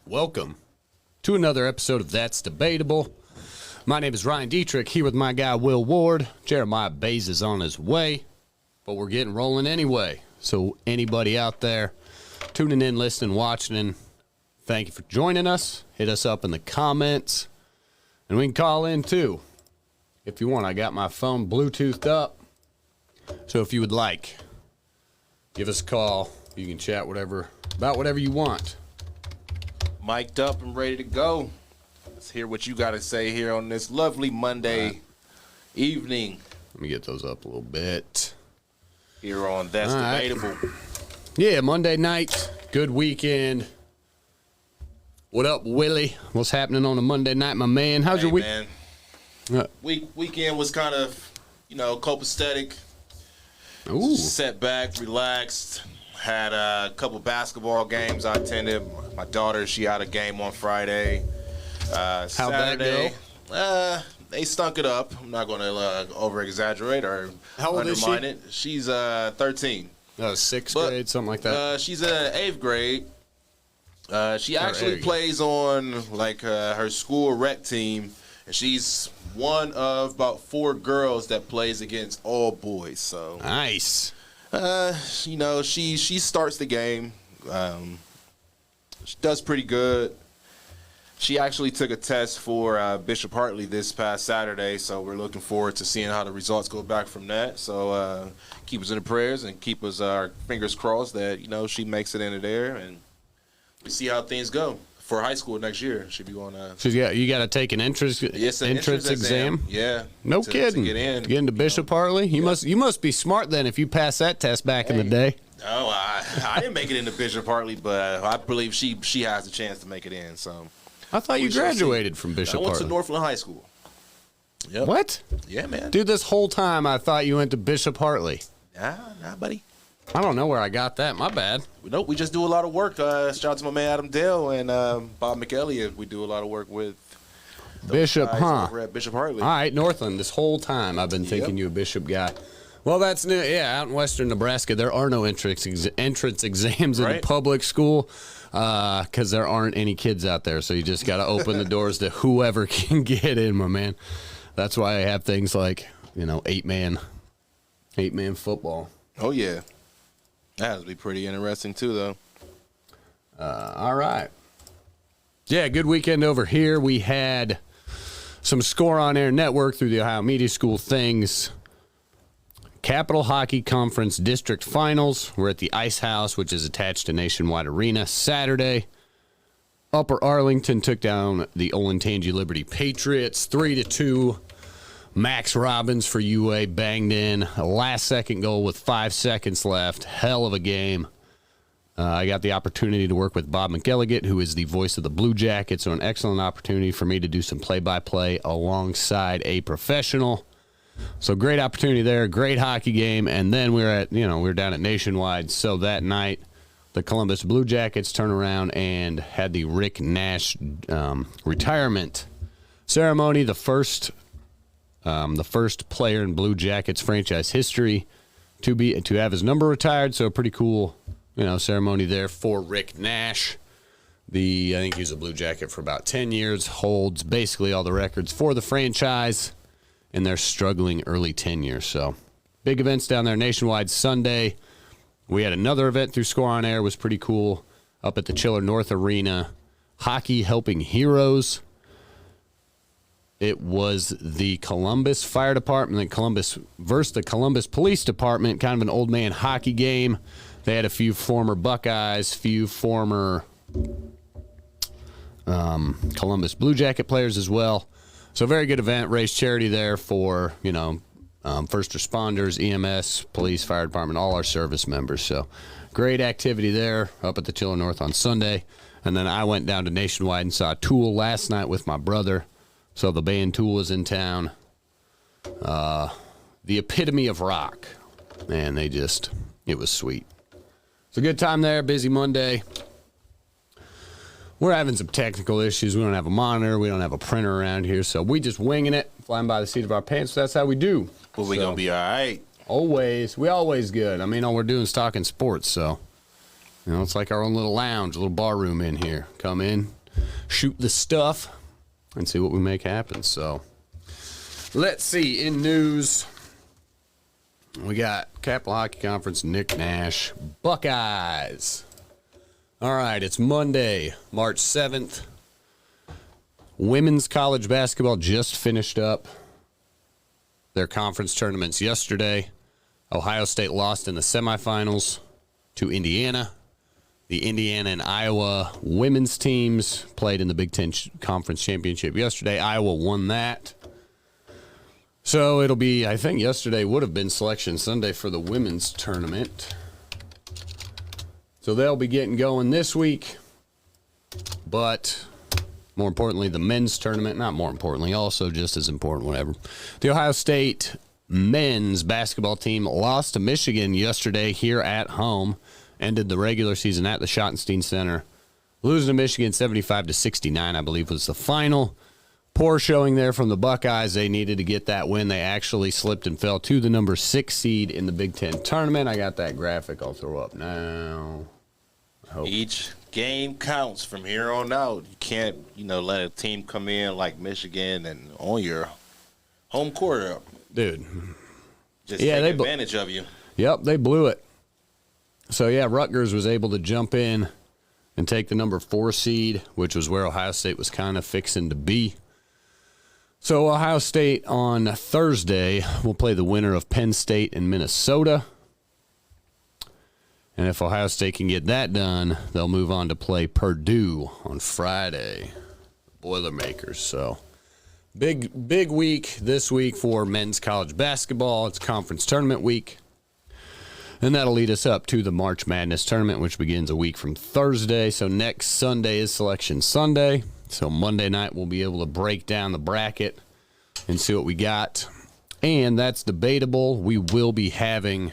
Welcome to another episode of That's Debatable. My name is Ryan Dietrich, here with my guy Will Ward. Jeremiah Bays is on his way, but we're getting rolling anyway. So anybody out there tuning in, listening, watching, thank you for joining us. Hit us up in the comments, and we can call in too if you want. I got my phone Bluetoothed up, so if you would like, give us a call. You can chat about whatever you want. Mic'd up and ready to go. Let's hear what you got to say here on this lovely Monday evening. Let me get those up a little bit. Here on That's Debatable. Yeah, Monday night, good weekend. What up, Willie? What's happening on a Monday night, my man? How's your week? Man. Weekend was kind of, copacetic. Ooh. Set back, relaxed. Had a couple basketball games I attended. My daughter, she had a game on Friday. How'd Saturday, that go? They stunk it up. I'm not going to over-exaggerate or How old is she? undermine it. She's 13. Sixth grade, something like that. She's in 8th grade. She actually plays on her school rec team, and she's one of about 4 girls that plays against all boys. So Nice. she starts the game. She does pretty good. She actually took a test for Bishop Hartley this past Saturday, so we're looking forward to seeing how the results go back from that. So keep us in the prayers and keep us our fingers crossed that she makes it into there, and we see how things go for high school next year. Should be going. You got to take an entrance exam. Yeah. No to kidding. Get in. To get into Bishop Hartley. You must be smart then if you passed that test back in the day. No, I didn't make it into Bishop Hartley, but I believe she has a chance to make it in. So. I thought you graduated from Bishop Hartley. I went to Northland High School. Yep. What? Yeah, man. Dude, this whole time I thought you went to Bishop Hartley. Nah, buddy. I don't know where I got that. My bad. Nope, we just do a lot of work. Shout out to my man Adam Dale and Bob McElliott. We do a lot of work with Bishop, huh? Over at Bishop Hartley. All right, Northland. This whole time I've been thinking you a Bishop guy. Well, that's new. Yeah, out in western Nebraska, there are no entrance exams in public school because there aren't any kids out there. So you just got to open the doors to whoever can get in, my man. That's why I have things like, 8-man football. Oh, yeah. That has to be pretty interesting, too, though. All right. Yeah, good weekend over here. We had some Score on Air Network through the Ohio Media School things. Capital Hockey Conference District Finals. We're at the Ice House, which is attached to Nationwide Arena, Saturday. Upper Arlington took down the Olentangy Liberty Patriots 3-2. Max Robbins for UA banged in a last-second goal with 5 seconds left. Hell of a game. I got the opportunity to work with Bob McElliott, who is the voice of the Blue Jackets, so an excellent opportunity for me to do some play-by-play alongside a professional. So great opportunity there, great hockey game, and then we were down at Nationwide. So that night, the Columbus Blue Jackets turned around and had the Rick Nash retirement ceremony, the first player in Blue Jackets franchise history to have his number retired. So a pretty cool, ceremony there for Rick Nash. I think he was a Blue Jacket for about 10 years, holds basically all the records for the franchise in their struggling early tenure. So big events down there. Nationwide Sunday. We had another event through Score on Air. It was pretty cool up at the Chiller North Arena. Hockey Helping Heroes. It was the Columbus Fire Department, Columbus versus the Columbus Police Department, kind of an old man hockey game. They had a few former Buckeyes, few former Columbus Blue Jacket players as well. So very good event, raised charity there for, first responders, EMS, police, fire department, all our service members. So great activity there up at the Chiller North on Sunday. And then I went down to Nationwide and saw Tool last night with my brother. So the band Tool was in town. The epitome of rock. Man, it was sweet. It's a good time there, busy Monday. We're having some technical issues. We don't have a monitor. We don't have a printer around here, so we just winging it, flying by the seat of our pants. That's how we do. Well, we gonna be all right. Always. We always good. I mean, all we're doing is talking sports, so it's like our own little lounge, a little bar room in here. Come in, shoot the stuff and see what we make happen. So let's see. In news, we got Capital Hockey Conference, Nick Nash, Buckeyes. All right, it's Monday, March 7th. Women's college basketball just finished up their conference tournaments yesterday. Ohio State lost in the semifinals to Indiana. The Indiana and Iowa women's teams played in the Big Ten Conference Championship yesterday. Iowa won that. So it'll be, I think yesterday would have been Selection Sunday for the women's tournament. So they'll be getting going this week. But more importantly, the men's tournament, not more importantly, also just as important, whatever. The Ohio State men's basketball team lost to Michigan yesterday here at home. Ended the regular season at the Schottenstein Center. Losing to Michigan 75-69, I believe, was the final. Poor showing there from the Buckeyes. They needed to get that win. They actually slipped and fell to the number 6 seed in the Big Ten tournament. I got that graphic I'll throw up now. Each game counts from here on out. You can't, let a team come in like Michigan and on your home court, dude. Just take advantage of you. Yep, they blew it. So, yeah, Rutgers was able to jump in and take the number 4 seed, which was where Ohio State was kind of fixing to be. So, Ohio State on Thursday will play the winner of Penn State and Minnesota. And if Ohio State can get that done, they'll move on to play Purdue on Friday. Boilermakers. So, big week this week for men's college basketball. It's conference tournament week. And that'll lead us up to the March Madness tournament, which begins a week from Thursday. So next Sunday is Selection Sunday. So Monday night we'll be able to break down the bracket and see what we got. And that's debatable. We will be having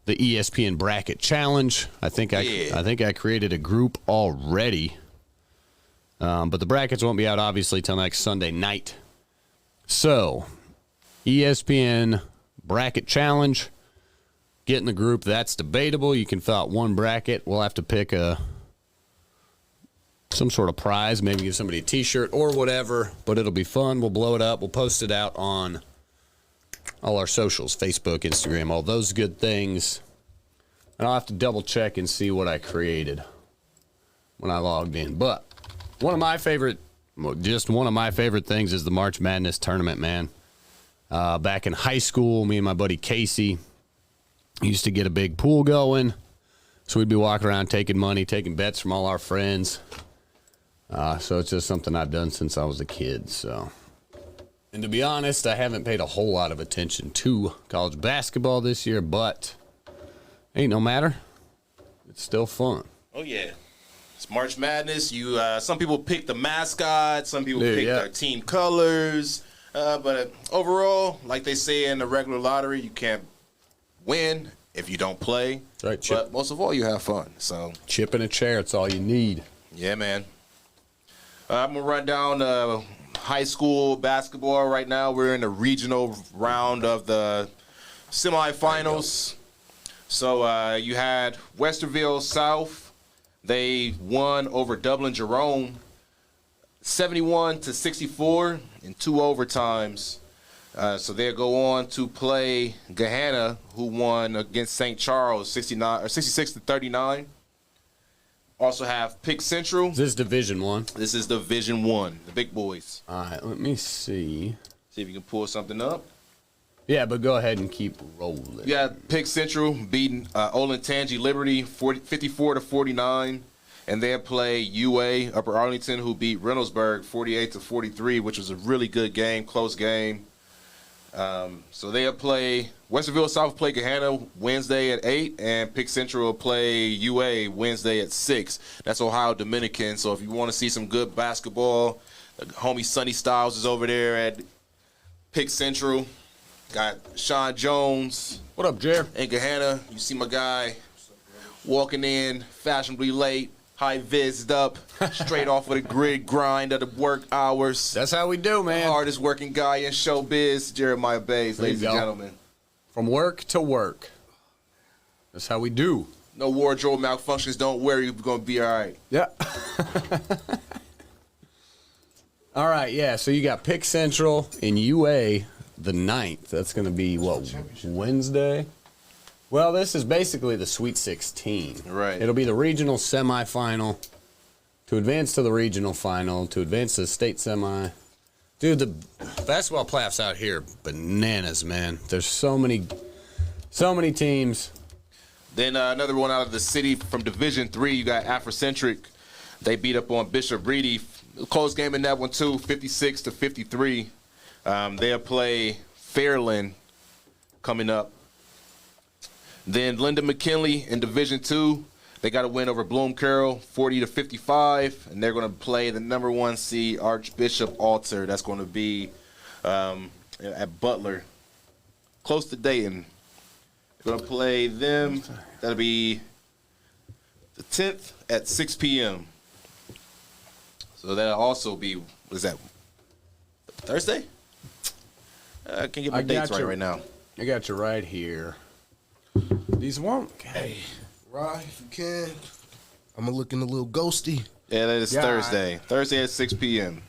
the ESPN Bracket Challenge. I think I created a group already. But the brackets won't be out, obviously, till next Sunday night. So, ESPN Bracket Challenge. Get in the group. That's debatable. You can fill out one bracket. We'll have to pick some sort of prize, maybe give somebody a T-shirt or whatever, but it'll be fun. We'll blow it up. We'll post it out on all our socials, Facebook, Instagram, all those good things. And I'll have to double check and see what I created when I logged in. But one of my favorite things is the March Madness tournament, man. Back in high school, me and my buddy Casey used to get a big pool going. So we'd be walking around taking money, taking bets from all our friends. So it's just something I've done since I was a kid. So, and to be honest, I haven't paid a whole lot of attention to college basketball this year, but ain't no matter. It's still fun. Oh, yeah. It's March Madness. Some people pick the mascot. Some people pick their team colors. But overall, like they say in the regular lottery, you can't win if you don't play. Right, but most of all, you have fun. So chip in a chair, it's all you need. Yeah, man. I'm going to run down high school basketball right now. We're in the regional round of the semifinals. So you had Westerville South. They won over Dublin Jerome 71-64 in 2 overtimes. So they'll go on to play Gahanna, who won against St. Charles 66-39. Also have Pick Central. Is this Division I? This is Division I, the big boys. All right, let me see. See if you can pull something up. Yeah, but go ahead and keep rolling. Yeah, Pick Central beating Olentangy Liberty 54-49. And they'll play UA, Upper Arlington, who beat Reynoldsburg 48-43, which was a really good game, close game. So they'll play Westerville South play Gahanna Wednesday at 8, and Pick Central will play UA Wednesday at 6. That's Ohio Dominican. So if you want to see some good basketball, the homie Sonny Styles is over there at Pick Central. Got Sean Jones. What up, Jer? And Gahanna. You see my guy walking in fashionably late. High vizzed up, straight off of the grid grind of the work hours. That's how we do, man. The hardest working guy in showbiz, Jeremiah Bays, ladies and gentlemen. From work to work. That's how we do. no wardrobe malfunctions. Don't worry, you're gonna be all right. Yeah. All right, yeah. So you got Pick Central in UA the 9th. That's going to be what, Wednesday? Well, this is basically the Sweet 16. Right. It'll be the regional semifinal to advance to the regional final to advance to the state semi. Dude, the basketball playoffs out here bananas, man. There's so many teams. Then another one out of the city from Division III, you got Afrocentric. They beat up on Bishop Reedy. Close game in that one too, 56-53. They'll play Fairland coming up. Then Linda McKinley in Division II, they got a win over Bloom Carroll, 40-55, and they're going to play the number 1 seed Archbishop Alter. That's going to be at Butler, close to Dayton. They're going to play them. That'll be the 10th at 6 p.m. So that'll also be, what is that, Thursday? I can't get my dates right now. I got you right here. These won't. Hey, Rye, if you can, I'm going to look in a little ghosty. Yeah, that is Yeah, Thursday. Thursday at 6 p.m.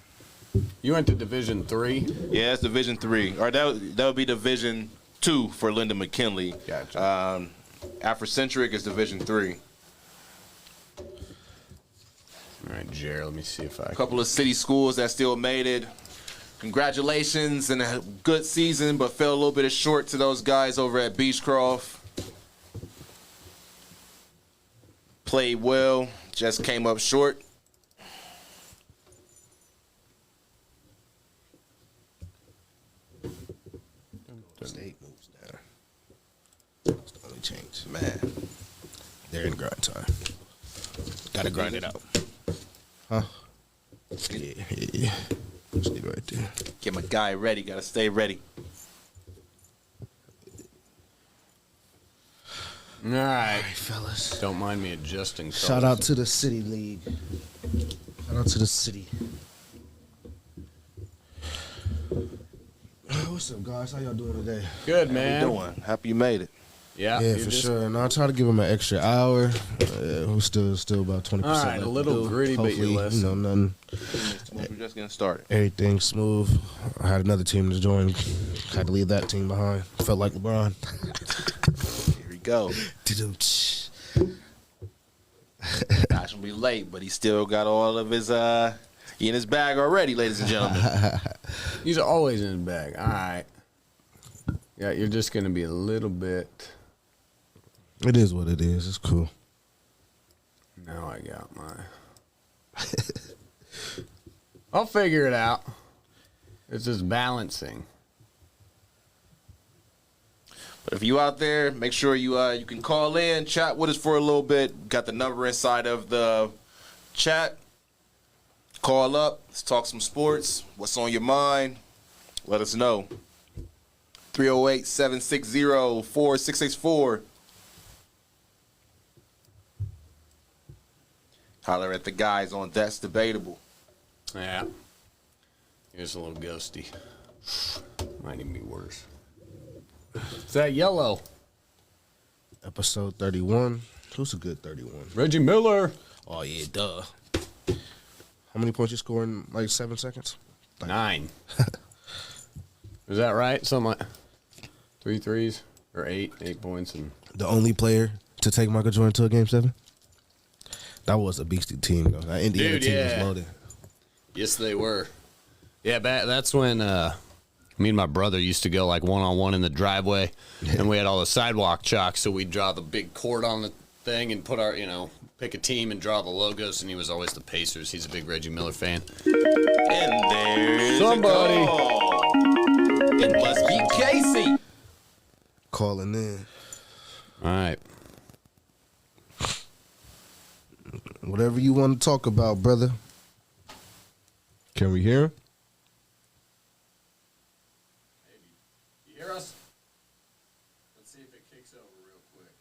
You went to Division 3? Yeah, it's Division 3. Or that would be Division 2 for Linda McKinley. Gotcha. Afrocentric is Division 3. All right, Jared, let me see if I A couple of city schools that still made it. Congratulations and a good season, but fell a little bit short to those guys over at Beechcroft. Played well, just came up short. State moves down. That's the only change. Man, They're in grind time. Gotta grind it out. Huh? Yeah. Stay right there. get my guy ready. Got to stay ready. All right. Hey, fellas. Don't mind me adjusting. Shout out to the City League. Shout out to the city. What's up, guys? How y'all doing today? Good, How man. you doing? Happy you made it. Yeah, Yeah, you're for just- sure. And I'll try to give him an extra hour. We're still about 20%. All right, left a to little do. gritty, but you Hopefully, listen. nothing. We're just getting started. Everything smooth. I had another team to join. Had to leave that team behind. Felt like LeBron. Here we go. Gosh, will be late, but he still got all of his he in his bag already, ladies and gentlemen. He's always in his bag. All right. Yeah, you're just going to be a little bit. It is what it is. It's cool. Now I got my. I'll figure it out. It's just balancing. But if you out there, make sure you can call in, chat with us for a little bit. Got the number inside of the chat. Call up. Let's talk some sports. What's on your mind? Let us know. 308-760-4664. Holler at the guys on That's Debatable. Yeah. Here's a little ghosty. Might even be worse. Is that yellow? Episode 31. Who's a good 31? Reggie Miller. Oh, yeah, duh. How many points you score in like 7 seconds? 9. Is that right? Something like 3 threes or 8 points and The only player to take Michael Jordan to a game 7? That was a beastly team, though. That Indiana Dude, team yeah. was loaded. yes, they were. Yeah, that's when me and my brother used to go like one-on-one in the driveway, and we had all the sidewalk chalk, so we'd draw the big court on the thing and put our, pick a team and draw the logos, and he was always the Pacers. He's a big Reggie Miller fan. And there's Somebody. a call. It must be Casey. Calling in. All right. Whatever you want to talk about, brother. Can we hear him? You hear us? Let's see if it kicks over real quick.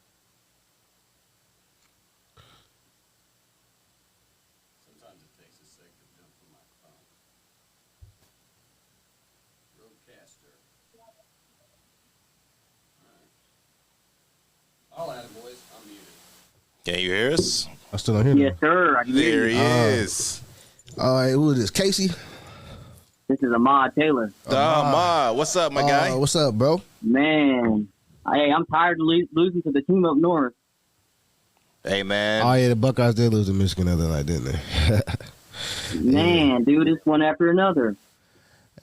Sometimes it takes a sec to jump from my phone. Roadcaster. All right. I'll add it, boys. I'm muted. Can you hear us? I still don't hear you. Yes, sir. I can hear There you. he is. All right, who is this? Casey? This is Ahmad Taylor. Ma, what's up, my guy? What's up, bro? Man, hey, I'm tired of losing to the team up north. Hey, man. Oh, yeah, the Buckeyes did lose to Michigan the other night, didn't they? Man, dude, it's one after another.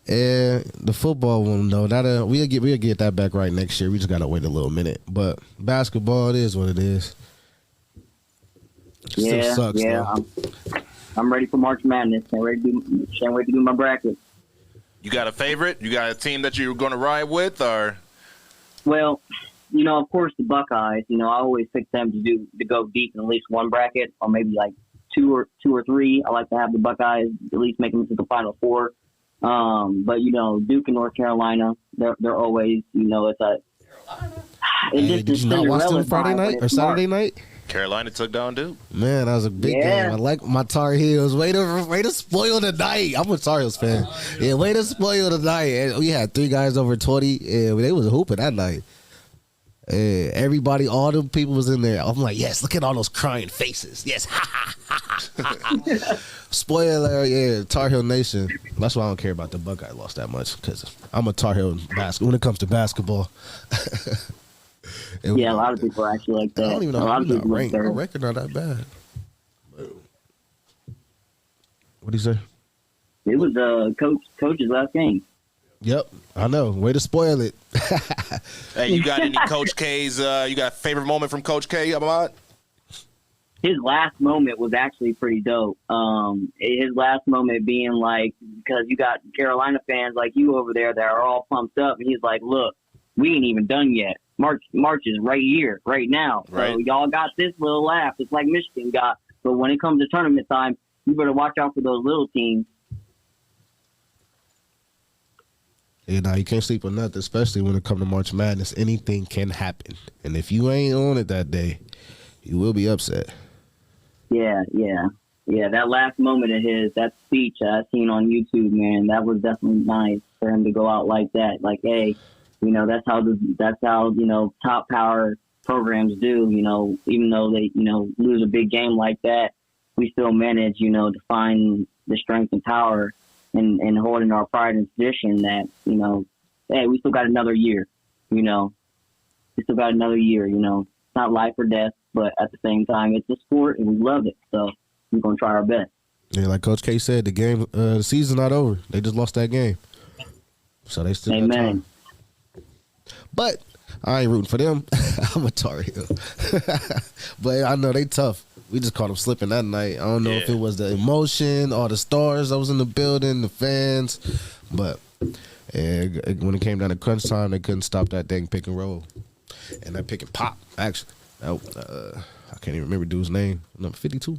Yeah, the football one, though, we'll get that back right next year. We just got to wait a little minute. But basketball, it is what it is. Still sucks, though. I'm ready for March Madness. Can't wait to do my bracket. You got a favorite? You got a team that you're going to ride with, or? Well, of course, the Buckeyes. I always pick them to go deep in at least one bracket, or maybe like two or three. I like to have the Buckeyes at least make them to the Final Four. But Duke and North Carolina, they're always it's a. Hey, did you not watch them Friday night or Saturday night? Carolina took down Duke. Man, that was a big game. I like my Tar Heels. Way to spoil the night. I'm a Tar Heels fan. Yeah, way to spoil the night. And we had 3 guys over 20. And they was hooping that night. Everybody, all the people was in there. I'm like, yes, look at all those crying faces. Yes. Spoiler, yeah, Tar Heel Nation. That's why I don't care about the Buckeye loss that much, because I'm a Tar Heel when it comes to basketball. Yeah, a lot of people are actually like that. I don't even know a lot of people rank. Our record not that bad. What do you say? It was coach's last game. Yep, I know. Way to spoil it. Hey, you got any Coach K's? You got a favorite moment from Coach K, Ahmad? His last moment was actually pretty dope. His last moment being like, because you got Carolina fans like you over there that are all pumped up, and he's like, "Look, we ain't even done yet. March is right here, right now. Right. So y'all got this little laugh, just like Michigan got. But when it comes to tournament time, you better watch out for those little teams." Yeah, now you can't sleep on nothing, especially when it comes to March Madness. Anything can happen, and if you ain't on it that day, you will be upset. Yeah. That last moment of his, that speech I seen on YouTube, man, that was definitely nice for him to go out like that. Like, hey, that's how top power programs do. Even though they lose a big game like that, we still manage to find the strength and power and holding our pride and tradition that hey, we still got another year. We still got another year. It's not life or death, but at the same time, it's a sport and we love it. So we're gonna try our best. Yeah, like Coach K said, the season's not over. They just lost that game, so they still got time. But I ain't rooting for them. I'm a Tar Heel. But I know they tough. We just caught them slipping that night. I don't know if it was the emotion or the stars that was in the building, the fans. But when it came down to crunch time, they couldn't stop that dang pick and roll. And that pick and pop, actually. I can't even remember dude's name. Number 52.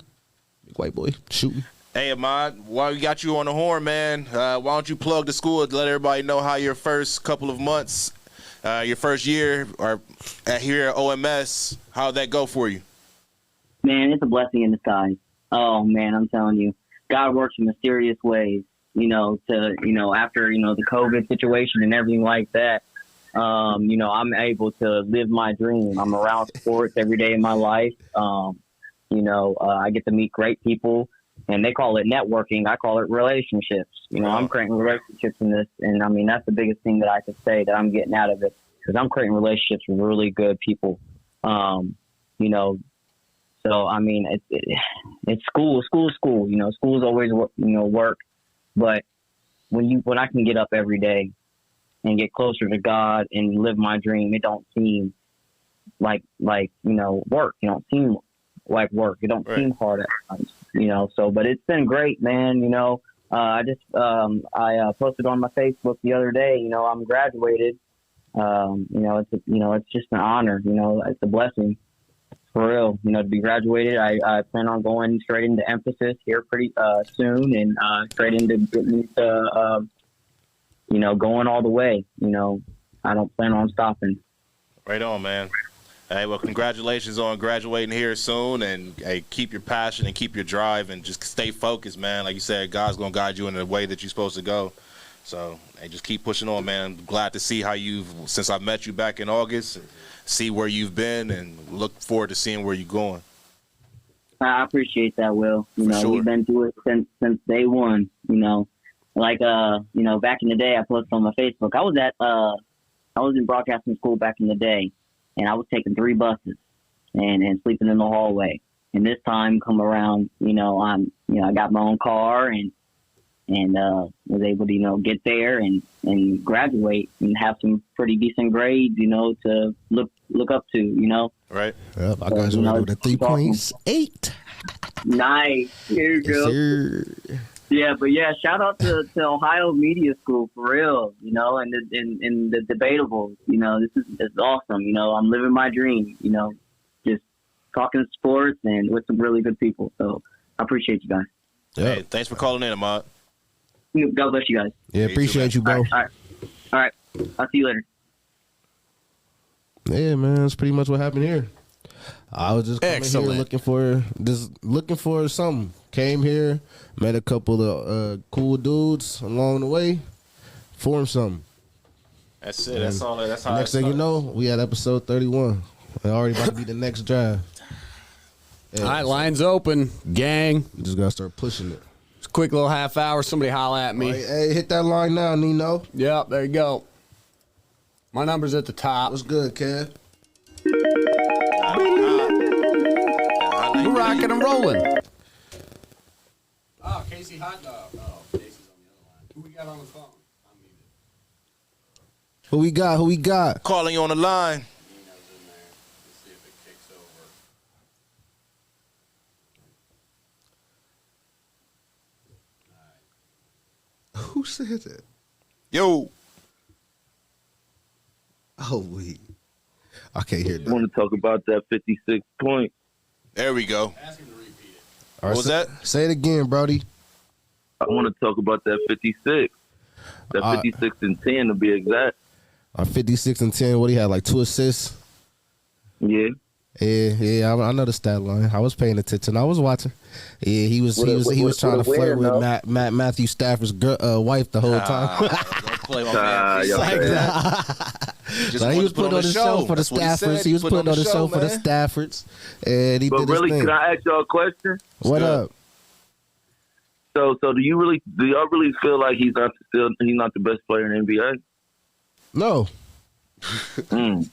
Big white boy shooting. Hey, Ahmad, while we got you on the horn, man, why don't you plug the school to let everybody know how your first couple of months, your first year or here at OMS, how'd that go for you? Man, it's a blessing in disguise. Oh, man, I'm telling you. God works in mysterious ways, after, the COVID situation and everything like that. I'm able to live my dream. I'm around sports every day in my life. I get to meet great people, and they call it networking. I call it relationships. I'm creating relationships in this, and I mean, that's the biggest thing that I could say that I'm getting out of it, because I'm creating relationships with really good people. So I mean, it's school. School's always work, but when I can get up every day and get closer to God and live my dream, it don't seem like work. It don't seem like work. It don't seem hard at times, So, but it's been great, man. I posted on my Facebook the other day. I'm graduated. It's just an honor. It's a blessing. For real, to be graduated, I plan on going straight into emphasis here pretty soon, and straight into getting to, going all the way. I don't plan on stopping. Right on, man. Hey, well, congratulations on graduating here soon, and hey, keep your passion and keep your drive, and just stay focused, man. Like you said, God's gonna guide you in the way that you're supposed to go. So, hey, just keep pushing on, man. I'm glad to see how since I met you back in August, see where you've been, and look forward to seeing where you're going. I appreciate that, Will. Sure. We've been through it since day one. Like back in the day, I posted on my Facebook. I was in broadcasting school back in the day, and I was taking 3 buses and sleeping in the hallway. And this time, come around, I got my own car and was able to get there and graduate and have some pretty decent grades, to look up to, Right. Yep, I got you with a 3.8. Nice. Here you go. Yes, Yeah, but shout out to Ohio Media School for real, and the Debatables. This is awesome. I'm living my dream. Just talking sports and with some really good people. So I appreciate you guys. yep. Hey, thanks for calling in, Ahmad. God bless you guys. Yeah, appreciate you, bro. All right. I'll see you later. Yeah, man, that's pretty much what happened here. I was just coming here looking for something. Came here, met a couple of cool dudes along the way, formed something. That's it. That's all. That's how. Next thing you know, we had episode 31. It already about to be the next drive. Yeah, All right, lines open, gang. you just gotta start pushing it. It's a quick little half hour. Somebody holla at me. Hey, hit that line now, Nino. Yep, there you go. My number's at the top. What's good, Kev? We're rocking and rolling. Oh, Casey Hot Dog. Oh, Casey's on the other line. Who we got on the phone? I'm muted. Who we got? Calling you on the line. Nino's in there. Let's see if it kicks over. Who said that? Yo. Oh, I can't hear I that. want to talk about that 56 point. There we go. Ask him to repeat it. All What was that? Say it again, Brody. I want to talk about that 56. That 56 and 10 to be exact. 56 and 10. What he had, like 2 assists? Yeah. Yeah, I know the stat line. I was paying attention. I was watching. Yeah, he was trying to flirt with Matthew Stafford's wife the whole time. Don't play on me. y'all Like bad. that. Just Like, he wanted was to put putting on the show for the That's what he said. Staffords. He was Put putting on the show for the man. Staffords, and he But did really, his thing. can I ask y'all a question? What good? up? So do y'all really feel like he's not the best player in the NBA? No, Mm.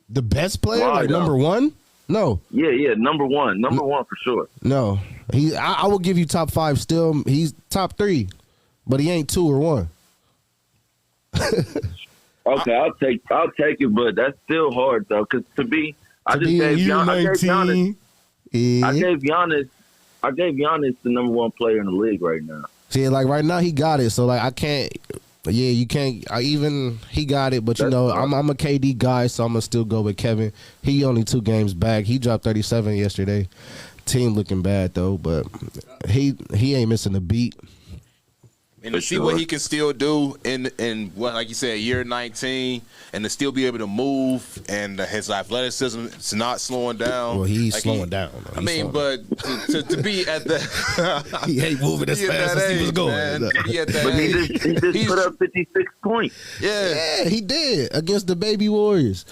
the best player, Why, like though? number one. No, Yeah, number one for sure. no. I will give you top 5 still. He's top 3, but he ain't 2 or 1. Okay, I'll take it, but that's still hard though. Because I gave Giannis the number 1 player in the league right now. See, like right now he got it, so like I can't. Yeah, you can't. He got it, but That's fine. I'm a KD guy, so I'm gonna still go with Kevin. He only 2 games back. He dropped 37 yesterday. Team looking bad though, but he ain't missing a beat. And to see what he can still do in what, like you said, year 19, and to still be able to move, and his athleticism is not slowing down. Well, he's Like slowing down. I mean, but to be at the he ain't moving as be at fast that as he was age, going. man, to be at that But he age, just he's- put up 56 points. yeah. Yeah, he did against the Baby Warriors.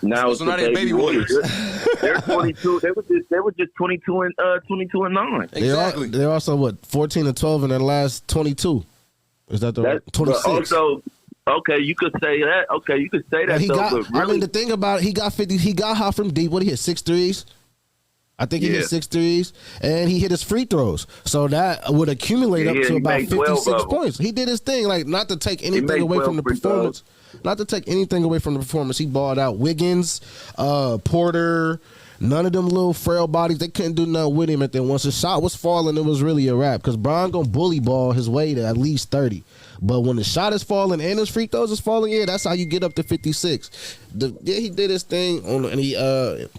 Now it's So the now they're baby baby Warriors. Warriors. They're 22. They were just 22 and 9. Exactly. They're also what 14 and 12 in their last 22. Is that the That's 26? but also okay. You could say that. Okay, you could say that. He though, got. but I really, mean, the thing about it, he got 50. He got hot from deep. What he hit 6 threes. I think he hit Yeah. 6 threes, and he hit his free throws. So that would accumulate up Yeah, to he about made 12 56 of them. points. He did his thing. Like, not to take anything made away 12 from the free performance. Not to take anything away from the performance. He balled out. Wiggins, Porter. None of them little frail bodies, they couldn't do nothing with him. And then once his shot was falling, it was really a wrap. Because Bron gonna bully ball his way to at least 30. But when the shot is falling and his free throws is falling, yeah, that's how you get up to 56. He did his thing on any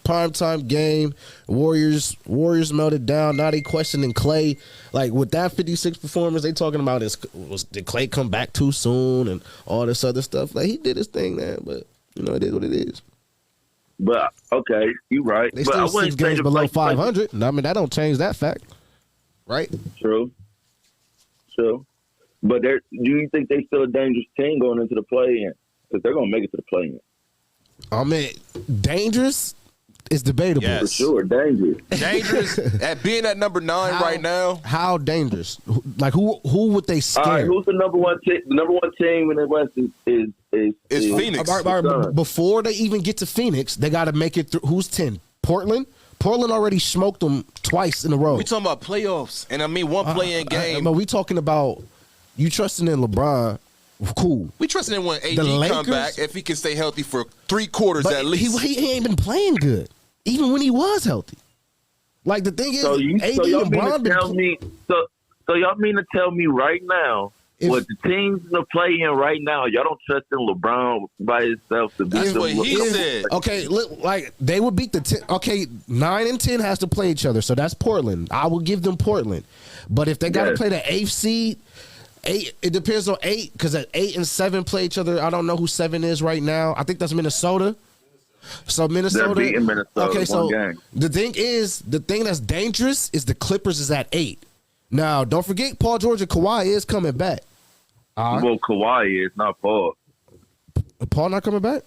primetime game. Warriors melted down. Now they questioning Clay. Like with that 56 performance, they talking about did Clay come back too soon and all this other stuff. Like he did his thing, man. But it is what it is. but okay, you're right. They but I still 6 wouldn't say games the below like- 500. I mean, that don't change that fact, right? True. But do you think they still a dangerous team going into the play-in? Because they're going to make it to the play-in. I mean, dangerous. It's debatable. Yes. For sure, dangerous. Dangerous at being at number 9 right now. How dangerous? Like who would they scare? All right, who's the number one team? The number one team in the West is Phoenix. All right, Suns. before they even get to Phoenix, they got to make it through. Who's 10? Portland. Portland already smoked them twice in a row. We talking about playoffs, and I mean one play-in game. But we talking about you trusting in LeBron. Cool. We trusting in when AD The come Lakers- back if he can stay healthy for 3 quarters But at least. he ain't been playing good, even when he was healthy. Like the thing is, So y'all AD and mean LeBron to been tell me? So y'all mean to tell me right now? What the teams in the play in right now, y'all don't trust in LeBron by himself to beat That's them. what he said. Okay, look, like they would beat the 10. Okay, 9 and 10 has to play each other, so that's Portland. I will give them Portland, but if they got to Yes. play the 8th seed, 8. It depends on 8 because at 8 and 7 play each other. I don't know who 7 is right now. I think that's Minnesota. So Minnesota. They're beating Minnesota Okay, so one game. the thing that's dangerous is the Clippers is at 8. Now, don't forget Paul George and Kawhi is coming back. Well, Kawhi is not Paul. Paul not coming back?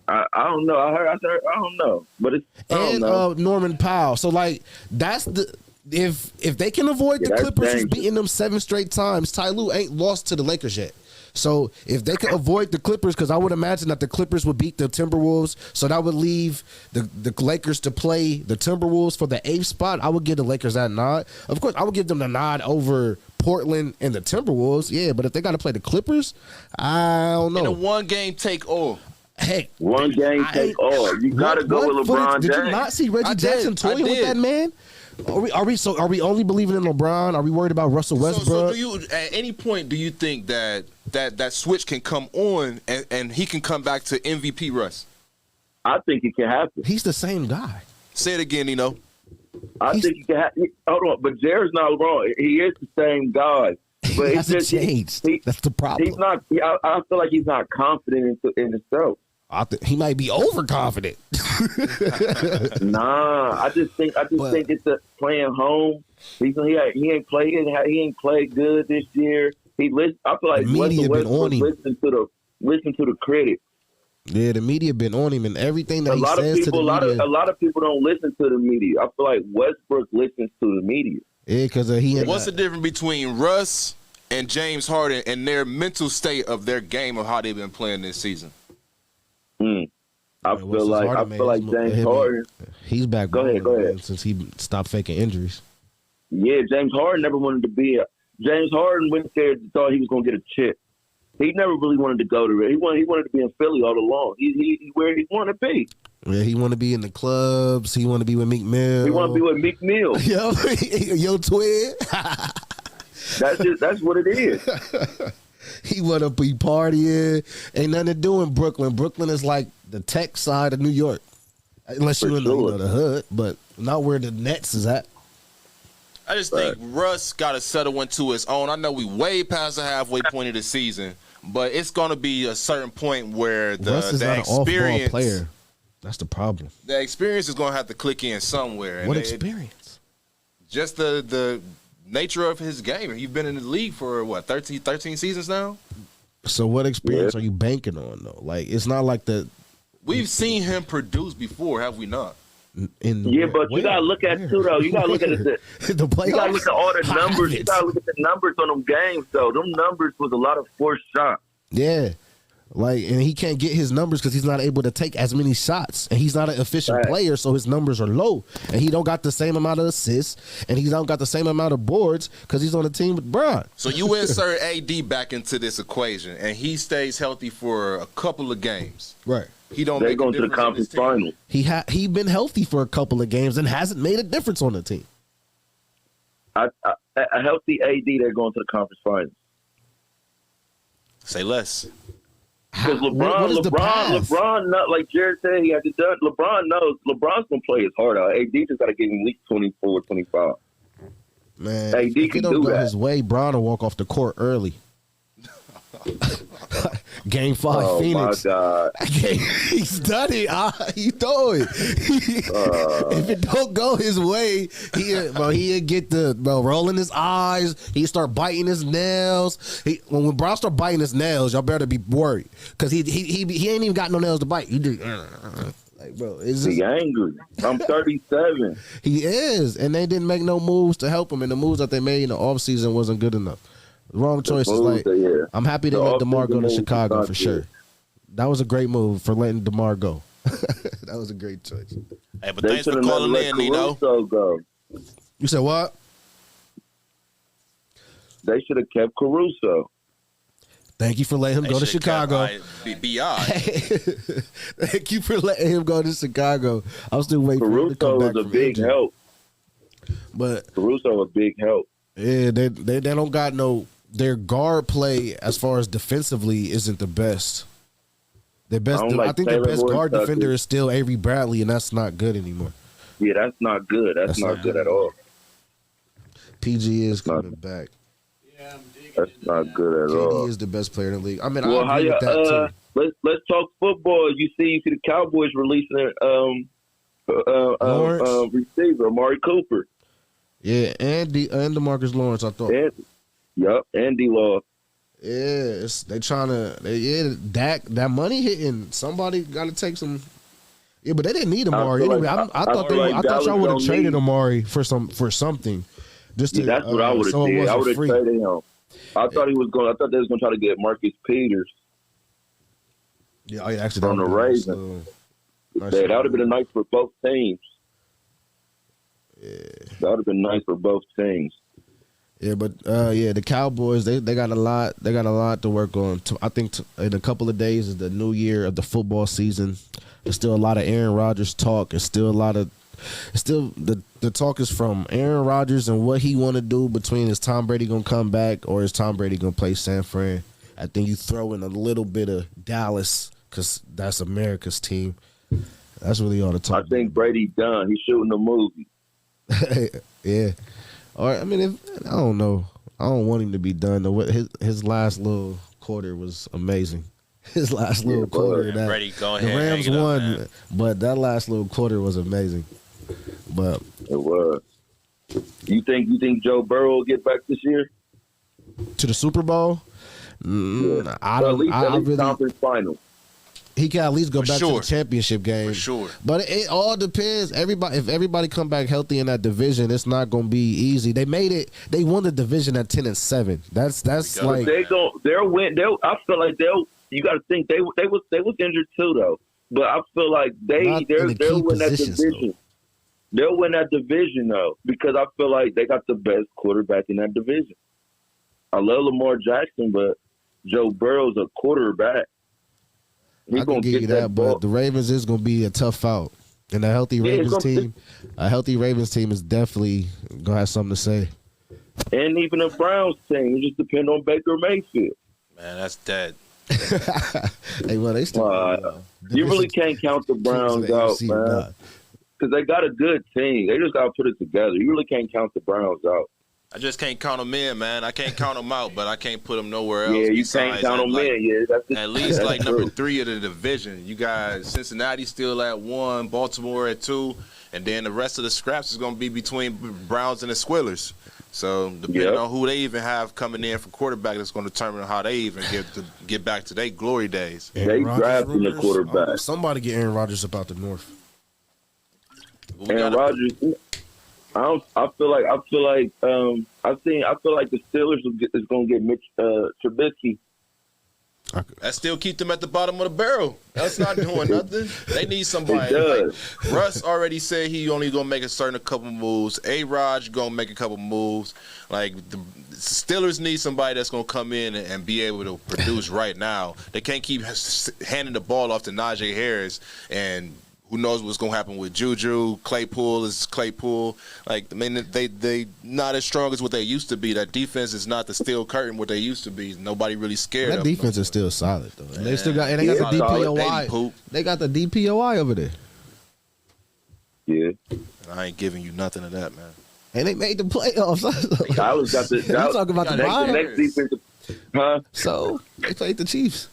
I don't know. I don't know, but it's I don't And know. Norman Powell. So like that's the if they can avoid the that's Clippers from dangerous. beating them 7 straight times, Ty Lue ain't lost to the Lakers yet. So if they can avoid the Clippers, because I would imagine that the Clippers would beat the Timberwolves, so that would leave the Lakers to play the Timberwolves for the 8th spot. I would give the Lakers that nod. Of course, I would give them the nod over Portland and the Timberwolves. Yeah, but if they got to play the Clippers, I don't In a know. one-game take all. Heck, One game take all. You got to go with LeBron Did James. you not see Reggie I did. Jackson toying with I did. that man? Are we only believing in LeBron? Are we worried about Russell So Westbrook? do you at any point do you think that switch can come on and he can come back to MVP Russ? I think it can happen. He's the same guy. Say it again, Nino. I think it can happen. Hold on, but Jared's not wrong. He is the same guy. But He it's hasn't just changed. That's the problem. He's not. I feel like he's not confident in himself. He might be overconfident. Nah, I just think it's a playing home. He ain't played good this year. I feel like The media been Westbrook on him. listen to the critics. Yeah, the media been on him and everything that A he lot of says people, to the media. a lot of people don't listen to the media. I feel like Westbrook listens to the media. Yeah, because he ain't. What's the difference between Russ and James Harden and their mental state of their game of how they've been playing this season? I feel like James Harden. He's back. Go ahead, balling, go ahead. man, since he stopped faking injuries. Yeah, James Harden never wanted to be. James Harden went there and thought he was going to get a chip. He never really wanted to go to it. He wanted to be in Philly all along. He where he wanted to be. Yeah, he want to be in the clubs. He want to be with Meek Mill. He want to be with Meek Mill. Yo, twin. That's what it is. He want to be partying. Ain't nothing to do in Brooklyn. Brooklyn is like the tech side of New York, unless For you're in sure. the hood, but not where the Nets is at. I just think Russ got to settle into his own. I know we way past the halfway point of the season, but it's going to be a certain point where Russ is the not an off-ball experience, player. That's the problem. the experience is going to have to click in somewhere. And What it- experience? just the nature of his game. He's been in the league for what 13 seasons now. So what experience are you banking on though? Like it's not like We've seen him produce before, have we not? Yeah, but you gotta look at too though. You gotta look at the playoffs. You gotta look at all the I numbers. You haven't. gotta look at the numbers on them games though. Them numbers was a lot of forced shots. Yeah. Like, and he can't get his numbers because he's not able to take as many shots, and he's not an efficient Right. player, so his numbers are low, and he don't got the same amount of assists, and he don't got the same amount of boards because he's on a team with Bron. So you insert AD back into this equation, and he stays healthy for a couple of games. Right. He don't. They're make a going to the difference on his conference team. finals. He been healthy for a couple of games and hasn't made a difference on the team. A healthy AD, they're going to the conference finals. Say less. Because What is the path? LeBron, not like Jared said, he had to done. LeBron knows LeBron's gonna play his heart out. AD just got to give him at least 24, 25. Man, AD if he can don't do go that. his way, Bron will walk off the court early. Game 5, Oh Phoenix. my God! He's done it. You know it. If it don't go his way, he'll get the rolling his eyes. He start biting his nails. When Bron start biting his nails, y'all better be worried because he ain't even got no nails to bite. He just Like, bro, it's He just, angry. I'm 37. he is, and they didn't make no moves to help him, and the moves that they made in the offseason wasn't good enough. Wrong choices. Like, I'm happy they let DeMar go to Chicago for sure. That was a great move for letting DeMar go. That was a great choice. Hey, but They thanks for should have never calling let in, Nino. Caruso go. You said what? They should have kept Caruso. Thank you for letting him They go to should've Chicago. kept B.I. Thank you for letting him go to Chicago. I'm still waiting for him to Caruso come back was a from big injury. help. But Caruso a big help. yeah, they don't got no. Their guard play as far as defensively isn't the best. Their best, I don't like I think their Taylor best guard Horton-Tucker. defender is still Avery Bradley, and that's not good anymore. Yeah, that's not good. That's not good at all. PG is not- coming back. That's not good at all. KD is the best player in the league. I mean, Well, I agree with that too. let's talk football. You see the Cowboys releasing Lawrence? Receiver Amari Cooper. Yeah, and DeMarcus Lawrence, I thought. And D-Law. Yeah, they trying to. Dak, that money hitting. Somebody got to take some. Yeah, but they didn't need Amari feel anyway. like- I thought feel like I thought Dallas y'all would have don't traded need- Amari for something. Just to, That's what I would have so it did. I wasn't would have free. traded him. I thought they was going to try to get Marcus Peters. Yeah, oh, yeah, actually, From that the would've been Ravens. nice. That would have been a nice for both teams. Yeah. That would have been nice for both teams. Yeah, but the Cowboys they got a lot to work on. I think in a couple of days is the new year of the football season. There's still a lot of Aaron Rodgers talk. The talk is from Aaron Rodgers and what he want to do between is Tom Brady gonna come back or is Tom Brady gonna play San Fran. I think you throw in a little bit of Dallas because that's America's team. That's really all the talk. I think Brady's done. He's shooting a movie. Yeah. Or I mean, I don't know. I don't want him to be done. Though. His last little quarter was amazing. His last little quarter. And Brady, go The ahead, Rams hang it up, won, man. but that last little quarter was amazing. But It was. You think Joe Burrow will get back this year? to the Super Bowl, I Well, at don't. least I really. conference final. He can at least go For back sure. to the championship game. For sure. But it all depends. If everybody come back healthy in that division, it's not going to be easy. They made it. They won the division at 10-7. That's go. like They'll win. I feel like you got to think they was injured too though. But I feel like Not in the they'll key win that positions, division. They'll win that division though because I feel like they got the best quarterback in that division. I love Lamar Jackson, but Joe Burrow's a quarterback. He's I gonna can give get you that that, ball. but the Ravens is going to be a tough out. And a healthy Ravens team is definitely going to have something to say. And even the Browns team, it just depends on Baker Mayfield. Man, that's dead. Hey, well, they still You really can't count the Browns out, man, because they got a good team. They just got to put it together. You really can't count the Browns out. I just can't count them in, man. I can't count them out, but I can't put them nowhere else. Yeah, you besides can't count them like, in. Yeah, that's At least that's like true. number 3 of the division. You guys, Cincinnati still at 1, Baltimore at 2, and then the rest of the scraps is going to be between Browns and the Squillers. So depending Yep. on who they even have coming in for quarterback, that's going to determine how they even get back to their glory days. They drafting the quarterback. Somebody get Aaron Rodgers about the North. We And gotta- Rodgers, I feel like the Steelers is going to get Mitch Trubisky. That still keep them at the bottom of the barrel. That's not doing nothing. They need somebody. It does. Like, Russ already said he only gonna make a couple moves. A-Rod gonna make a couple moves. Like the Steelers need somebody that's gonna come in and be able to produce right now. They can't keep handing the ball off to Najee Harris and. Who knows what's gonna happen with Juju? Claypool is Claypool. Like, I mean, they not as strong as what they used to be. That defense is not the steel curtain what they used to be. Nobody really scared That of them. defense is still solid though. And they still got the Yeah, DPOI. Poop. They got the DPOI over there. Yeah, I ain't giving you nothing of that, man. And they made the playoffs. Dallas got the. You talking about the Next- bottom? next defensive, huh? So they played the Chiefs.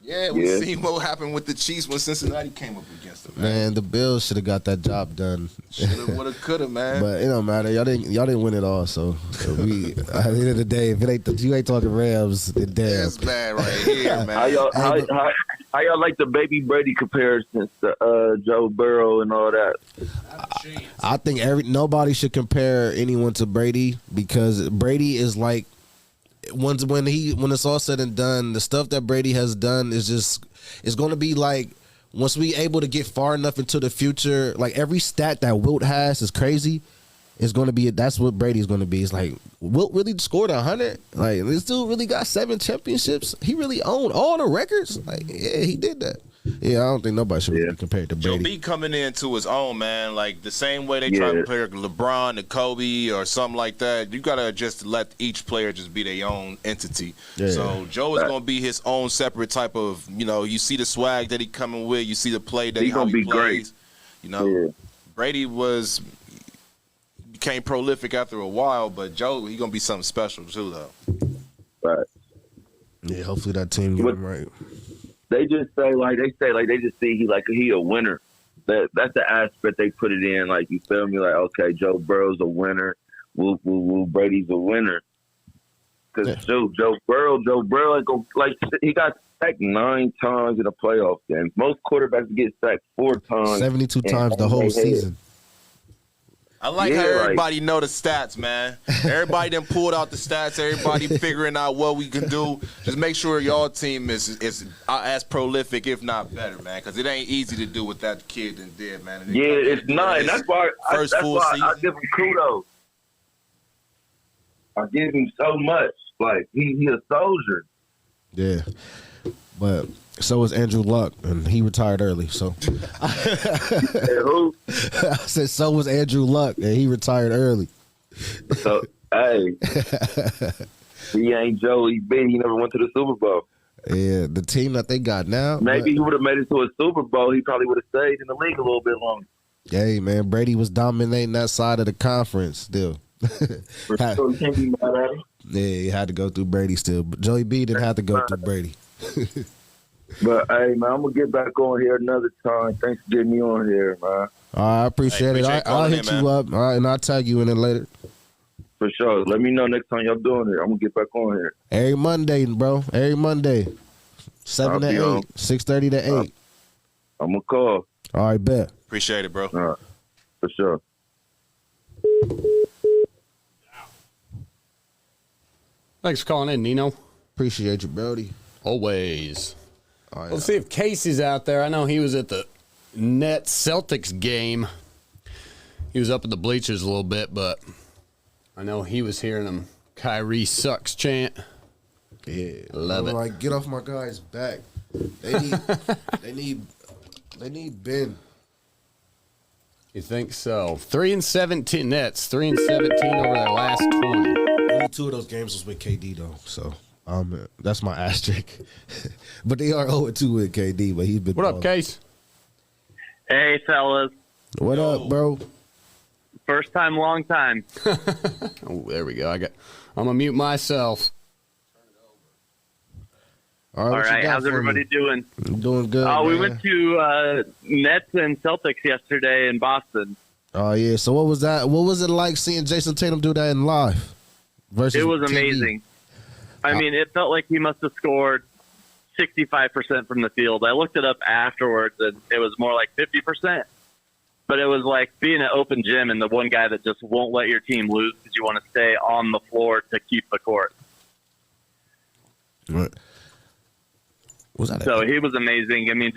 Yeah, we Yeah. seen what happened with the Chiefs when Cincinnati came up against them. Man, the Bills should have got that job done. Shoulda, woulda, coulda, man. But it don't matter. Y'all didn't win it all. So we at the end of the day, if you ain't talking Rams, then damn. That's bad right here, man. How y'all? Hey, How, but- how, How y'all like the baby Brady comparisons to Joe Burrow and all that? I think nobody should compare anyone to Brady because Brady is like when it's all said and done, the stuff that Brady has done is going to be like once we able to get far enough into the future, like every stat that Wilt has is crazy. It's going to be that's what Brady's going to be. It's like Wilt really scored 100. Like this dude really got 7 championships. He really owned all the records. Like yeah, he did that. Yeah, I don't think nobody should be compared to Brady. Joe B coming into his own, man. Like the same way they try to compare LeBron to Kobe or something like that. You gotta just let each player just be their own entity. Yeah. So Joe is gonna be his own separate type of. You see the swag that he coming with. You see the play that he plays. Great. Brady became prolific after a while, but Joe, he gonna be something special too, though. Right. Yeah, hopefully that team get him right. They just say they just see he a winner. That's the aspect they put it in. Like you feel me? Like okay, Joe Burrow's a winner. Woo Brady's a winner. Because Joe Burrow he got sacked 9 times in a playoff game. Most quarterbacks get sacked 4 times. 72 times the whole season. I like how everybody know the stats, man. Everybody done pulled out the stats. Everybody figuring out what we can do. Just make sure y'all team is as prolific, if not better, man. Because it ain't easy to do what that kid did, man. It's not. And that's why I give him kudos. I give him so much. Like he a soldier. Yeah, but so is Andrew Luck, and he retired early. So, who? I said so was Andrew Luck, and he retired early. So, hey, he ain't Joe. He never went to the Super Bowl. Yeah, the team that they got now. Maybe he would have made it to a Super Bowl. He probably would have stayed in the league a little bit longer. Hey, man, Brady was dominating that side of the conference still. For sure, you can't be mad at him. Yeah, he had to go through Brady still, but Joey B didn't have to go through Brady. But hey, man, I'm gonna get back on here another time. Thanks for getting me on here, man. I appreciate it. I'll hit you up, all right, and I'll tag you in it later. For sure. Let me know next time y'all doing it. I'm gonna get back on here. Every Monday, bro. Every Monday, 7 to 8, 6:30 to 8. I'm gonna call. All right, bet. Appreciate it, bro. All right. For sure. Thanks for calling in, Nino. Appreciate you, Brody. Always. Oh, yeah. Let's see if Casey's out there. I know he was at the Nets Celtics game. He was up at the bleachers a little bit, but I know he was hearing them Kyrie sucks chant. Yeah, love it. Like, get off my guy's back. They need Ben. You think so? 3-17 Nets. 3-17 over their last 20. Only 2 of those games was with KD though, so that's my asterisk. But they are 0-2 with KD. But he's been. What up, Case? Hey, fellas. What up, bro? First time, long time. Oh, there we go. I'm gonna mute myself. All right, how's everybody doing? I'm doing good. We went to Nets and Celtics yesterday in Boston. Oh yeah. So what was that? What was it like seeing Jason Tatum do that in live? Versus it was TV? amazing. I mean, it felt like he must have scored 65% from the field. I looked it up afterwards, and it was more like 50%. But it was like being an open gym and the one guy that just won't let your team lose because you want to stay on the floor to keep the court. What? Was that so he was amazing. I mean,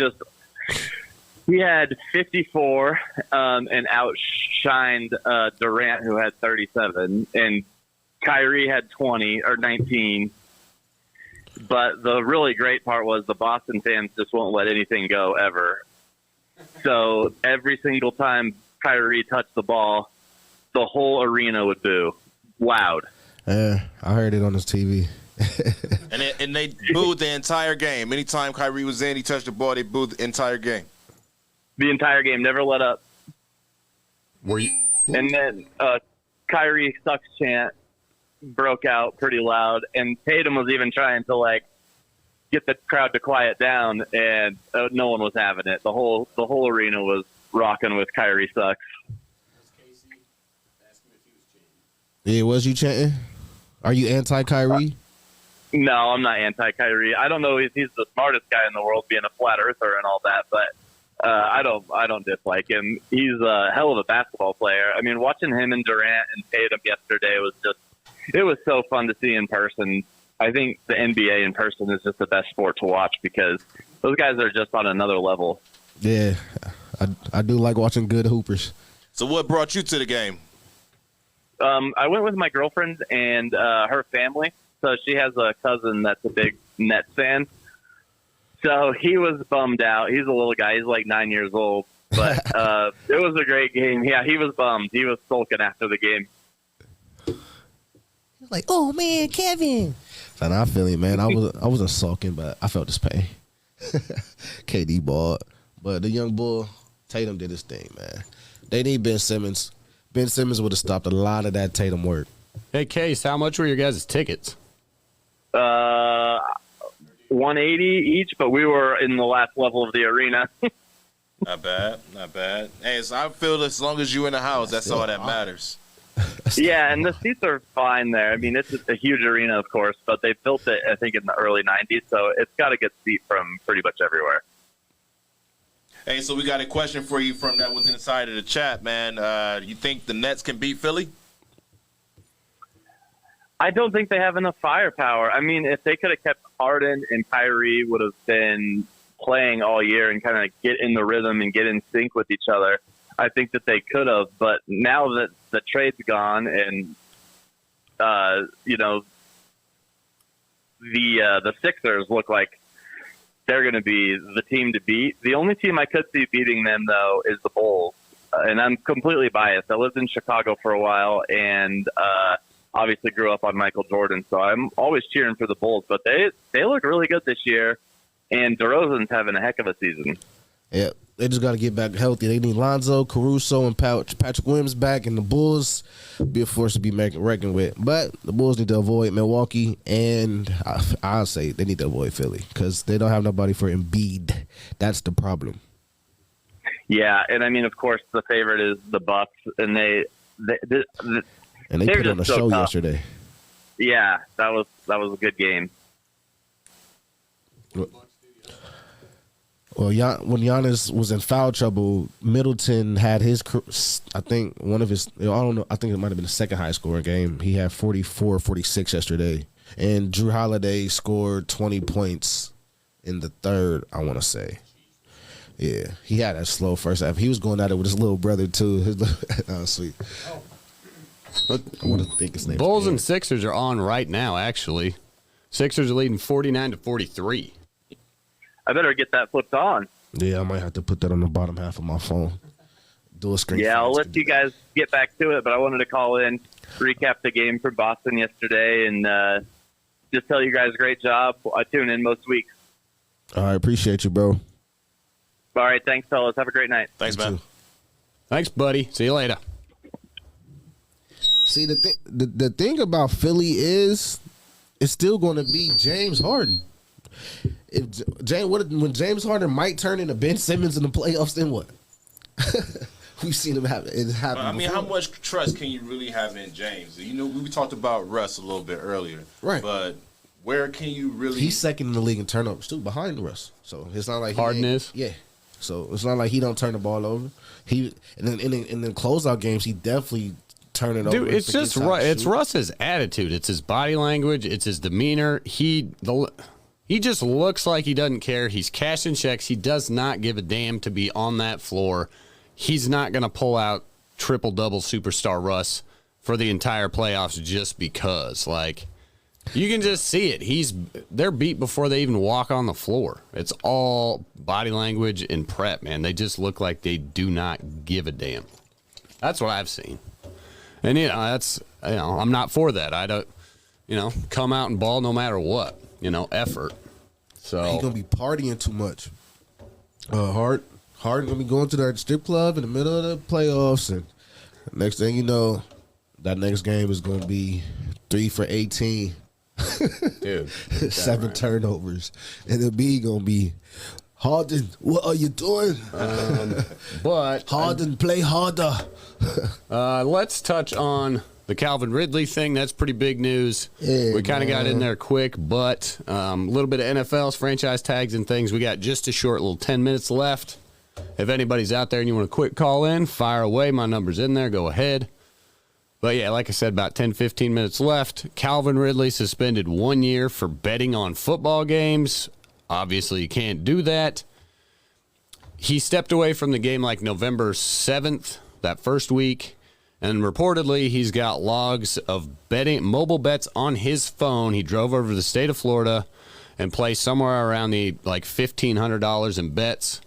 he had 54 and outshined Durant, who had 37, and Kyrie had 20 or 19. But the really great part was the Boston fans just won't let anything go ever. So every single time Kyrie touched the ball, the whole arena would boo loud. Yeah, I heard it on his TV. and they booed the entire game. Anytime Kyrie was in, he touched the ball, they booed the entire game. The entire game, never let up. Were you? And then Kyrie sucks chant broke out pretty loud, and Tatum was even trying to get the crowd to quiet down, and no one was having it. The whole arena was rocking with Kyrie sucks. Yeah, was you chanting? Are you anti-Kyrie? No, I'm not anti-Kyrie. I don't know if he's the smartest guy in the world, being a flat earther and all that, but I don't dislike him. He's a hell of a basketball player. I mean, watching him and Durant and Tatum yesterday it was so fun to see in person. I think the NBA in person is just the best sport to watch because those guys are just on another level. Yeah, I do like watching good hoopers. So what brought you to the game? I went with my girlfriend and her family. So she has a cousin that's a big Nets fan. So he was bummed out. He's a little guy. He's like 9 years old. But it was a great game. Yeah, he was bummed. He was sulking after the game. Like, oh man, Kevin. And I feel it, man. I wasn't sulking, but I felt this pain. KD balled, but the young bull Tatum did his thing, man. They need Ben Simmons. Ben Simmons would have stopped a lot of that Tatum work. Hey, Case, how much were your guys' tickets? 180 each, but we were in the last level of the arena. Not bad, not bad. Hey, so I feel as long as you're in the house, that's all that matters. Yeah, and the seats are fine there. I mean, it's a huge arena, of course, but they built it, I think, in the early 90s, so it's got a good seat from pretty much everywhere. Hey, so we got a question for you from that was inside of the chat, man. You think the Nets can beat Philly? I don't think they have enough firepower. I mean, if they could have kept Harden and Kyrie would have been playing all year and kind of get in the rhythm and get in sync with each other, I think that they could have. But now that the trade's gone and, the Sixers look like they're going to be the team to beat. The only team I could see beating them, though, is the Bulls. And I'm completely biased. I lived in Chicago for a while and obviously grew up on Michael Jordan, so I'm always cheering for the Bulls. But they look really good this year, and DeRozan's having a heck of a season. Yeah, they just got to get back healthy. They need Lonzo, Caruso, and Patrick Williams back, and the Bulls be a force to be reckoned with. But the Bulls need to avoid Milwaukee, and I'll say they need to avoid Philly because they don't have nobody for Embiid. That's the problem. Yeah, and I mean, of course, the favorite is the Bucks, and they put on a show yesterday. Yeah, that was a good game. Well, when Giannis was in foul trouble, Middleton had his, I think one of his, I don't know, I think it might have been the second high scoring game. He had 44, 46 yesterday. And Drew Holiday scored 20 points in the third, I want to say. Yeah, he had a slow first half. He was going at it with his little brother, too. Oh, sweet. I want to think his name. Bulls and Sixers are on right now, actually. Sixers are leading 49-43. I better get that flipped on. Yeah, I might have to put that on the bottom half of my phone. Do a screen. Yeah, I'll let you guys get back to it, but I wanted to call in, recap the game for Boston yesterday, and just tell you guys great job. I tune in most weeks. All right, appreciate you, bro. All right, thanks, fellas. Have a great night. Thanks, man. Too. Thanks, buddy. See you later. See, the thing about Philly is it's still going to be James Harden. When James Harden might turn into Ben Simmons in the playoffs, then what? We've seen him happen. I mean, how much trust can you really have in James? You know, we talked about Russ a little bit earlier, right? But where can you really? He's second in the league in turnovers too, behind Russ. So it's not like Harden is. Yeah. So it's not like he don't turn the ball over. He and then in the closeout games, he definitely turn it over. Dude, it's just it's Russ's attitude. It's his body language. It's his demeanor. He just looks like he doesn't care. He's cashing checks. He does not give a damn to be on that floor. He's not going to pull out triple-double superstar Russ for the entire playoffs just because. Like, you can just see it. They're beat before they even walk on the floor. It's all body language and prep, man. They just look like they do not give a damn. That's what I've seen. And, I'm not for that. I don't, come out and ball no matter what, effort. So he's going to be partying too much. Harden going to be going to that strip club in the middle of the playoffs. And next thing you know, that next game is going to be 3 for 18. Dude. 7 turnovers. And the B going to be, Harden, what are you doing? But Harden, play harder. Let's touch on the Calvin Ridley thing, that's pretty big news. Yeah, we kind of got man. in there quick, but a little bit of NFL's franchise tags and things. We got just a short little 10 minutes left. If anybody's out there and you want a quick call in, fire away. My number's in there. Go ahead. But, yeah, like I said, about 10, 15 minutes left. Calvin Ridley suspended 1 year for betting on football games. Obviously, you can't do that. He stepped away from the game like November 7th, that first week. And reportedly, he's got logs of betting mobile bets on his phone. He drove over to the state of Florida and placed somewhere around the like $1,500 in bets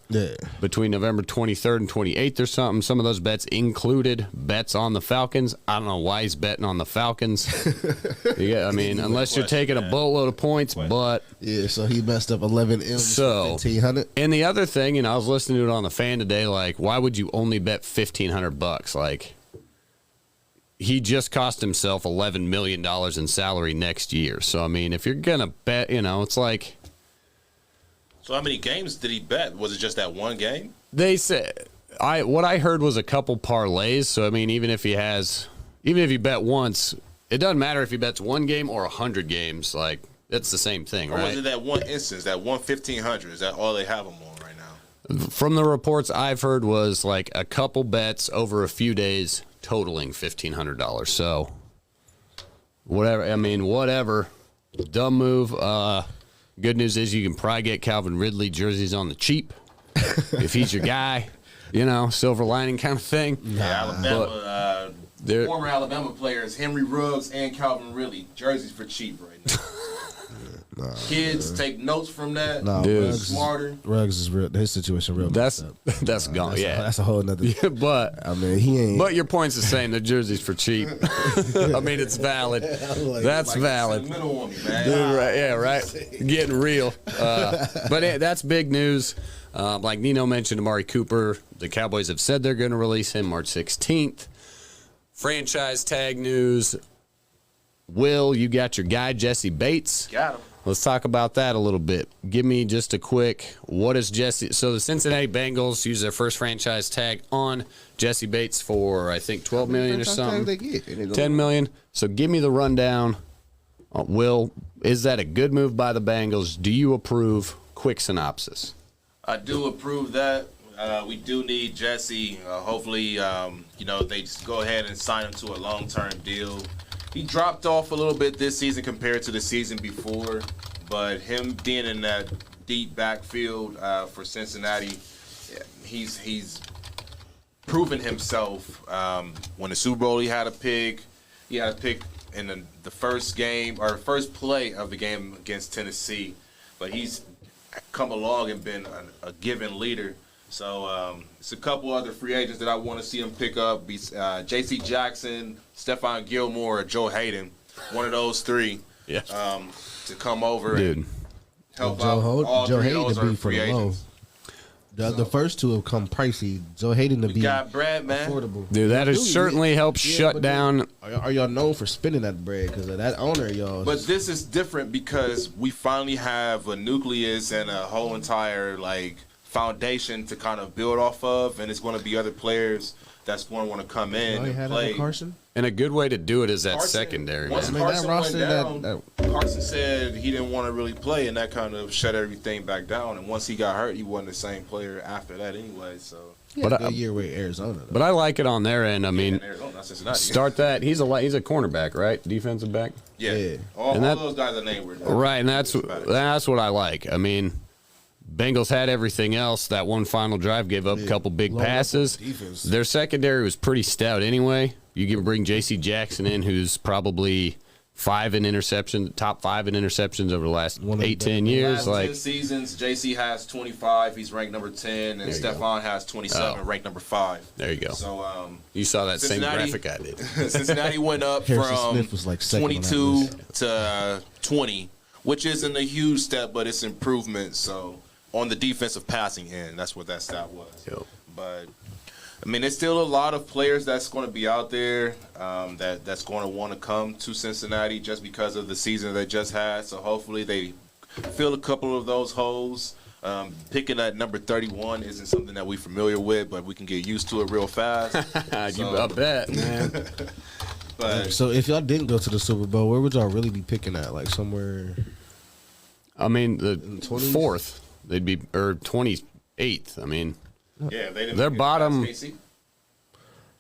between November 23rd and 28th or something. Some of those bets included bets on the Falcons. I don't know why he's betting on the Falcons. Yeah, I mean, unless you're taking a boatload of points, but Yeah, so he messed up 11 M's So- for 1,500. and the other thing, and I was listening to it on the Fan today, like, why would you only bet $1,500? Like, he just cost himself $11 million in salary next year. So, I mean, if you're going to bet, it's like So how many games did he bet? Was it just that one game? they said, what I heard was a couple parlays. So, I mean, even if he bet once, it doesn't matter if he bets one game or 100 games. Like, it's the same thing, Or was right? it that one instance, that one 1,500? Is that all they have him on right now? From the reports I've heard was like a couple bets over a few days totaling $1,500. So whatever. Dumb move. Good news is you can probably get Calvin Ridley jerseys on the cheap if he's your guy. Silver lining kind of thing. Yeah, Alabama, They're- former Alabama players, Henry Ruggs and Calvin Ridley, jerseys for cheap right now. Kids take notes from that. Nah, Dude. Ruggs is real. His situation real. That's messed up. that's gone. Yeah, That's a whole nother. but I mean, he ain't. your point's the same. The jerseys for cheap. I mean, it's valid. That's valid. Middle on me, man. Dude, right, yeah, right. Getting real. But that's big news. Like Nino mentioned, Amari Cooper, the Cowboys have said they're going to release him March 16th. Franchise tag news. Will, you got your guy, Jesse Bates. Got him. Let's talk about that a little bit. Give me just a quick, what is Jesse? So the Cincinnati Bengals use their first franchise tag on Jesse Bates for, I think, $12 million or something. They get? $10 million. So give me the rundown. Will, is that a good move by the Bengals? Do you approve? Quick synopsis. I do approve that. We do need Jesse. Hopefully, they just go ahead and sign him to a long-term deal. He dropped off a little bit this season compared to the season before, but him being in that deep backfield for Cincinnati, he's proven himself. When the Super Bowl, he had a pick in the first game or first play of the game against Tennessee, but he's come along and been a given leader. So it's a couple other free agents that I want to see him pick up. J.C. Jackson, Stephon Gilmore, or Joe Hayden. One of those three. Yeah. To come over Dude. and help out. All Joe three of Hayden those to are be for free the low. agents. The first two have come pricey. Joe Hayden to We be got Brad, man. affordable. Dude, that has certainly helped shut but down. Are y'all known for spending that bread? Because of that owner, y'all. But this is different because we finally have a nucleus and a whole entire foundation to kind of build off of, and it's going to be other players that's going to want to come in Y'all ain't and had that play. with Carson. And a good way to do it is that Carson- secondary, once man. I mean, Carson that roster, went down, that- Carson said he didn't want to really play, and that kind of shut everything back down. And once he got hurt, he wasn't the same player after that anyway. So, He had But a I- good year with Arizona. Though. But I like it on their end. I mean, in Arizona, not Cincinnati. start that. He's a cornerback, right? Defensive back. Yeah, Yeah. all And that- those guys are named. Right, and that's what I like. I mean, Bengals had everything else. That one final drive gave up a couple big Load up on passes. defense. Their secondary was pretty stout anyway. You can bring J.C. Jackson in, who's probably top 5 in interceptions over the last One of the 8-10 better- years. Last 10 seasons, JC has 25. He's ranked number 10, and There you Stephon has 27, ranked number 5. There you go. So, You saw that same Cincinnati- graphic I did. Cincinnati went up Harrison from Smith was like second on that 22 list. to 20, which isn't a huge step, but it's improvement. So on the defensive passing end, that's what that stat was. Yep. But I mean, there's still a lot of players that's going to be out there that's going to want to come to Cincinnati just because of the season they just had. So hopefully they fill a couple of those holes. Picking at number 31 isn't something that we're familiar with, but we can get used to it real fast. I bet, man. But So if y'all didn't go to the Super Bowl, where would y'all really be picking at? Like somewhere. I mean, the 20s? 4th, they'd be, or 28th. I mean, yeah, they didn't Their make it bottom- past KC.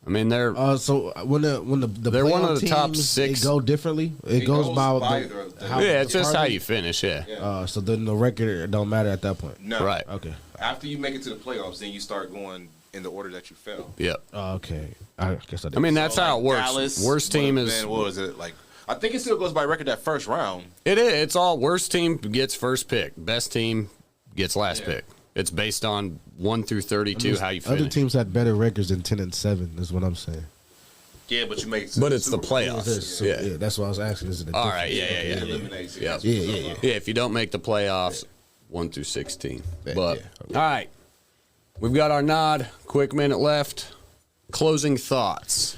I mean, they're So when the They're one of playoff the top teams, 6. It go differently. It goes by the how yeah, it's the just how party- you finish. Yeah, So then the record don't matter at that point. No. right. Okay. After you make it to the playoffs, then you start going in the order that you fell. Yep. Okay. I guess I did. I mean, that's So, how like, it works. Dallas Worst team would've is been, what was it like? I think it still goes by record that first round. it is. It's all worst team gets first pick. Best team gets last Yeah. pick. It's based on 1 through 32 how you finish. Other teams had better records than 10-7. Is what I'm saying. Yeah, but you make it to But the it's the Super Bowl. playoffs. So, yeah. that's what I was asking. Is it a All difference? right. Yeah. It eliminates it. Yeah. Yeah. Yeah, if you don't make the playoffs, 1 through 16. Yeah, But yeah. all right, we've got our nod. Quick minute left. Closing thoughts.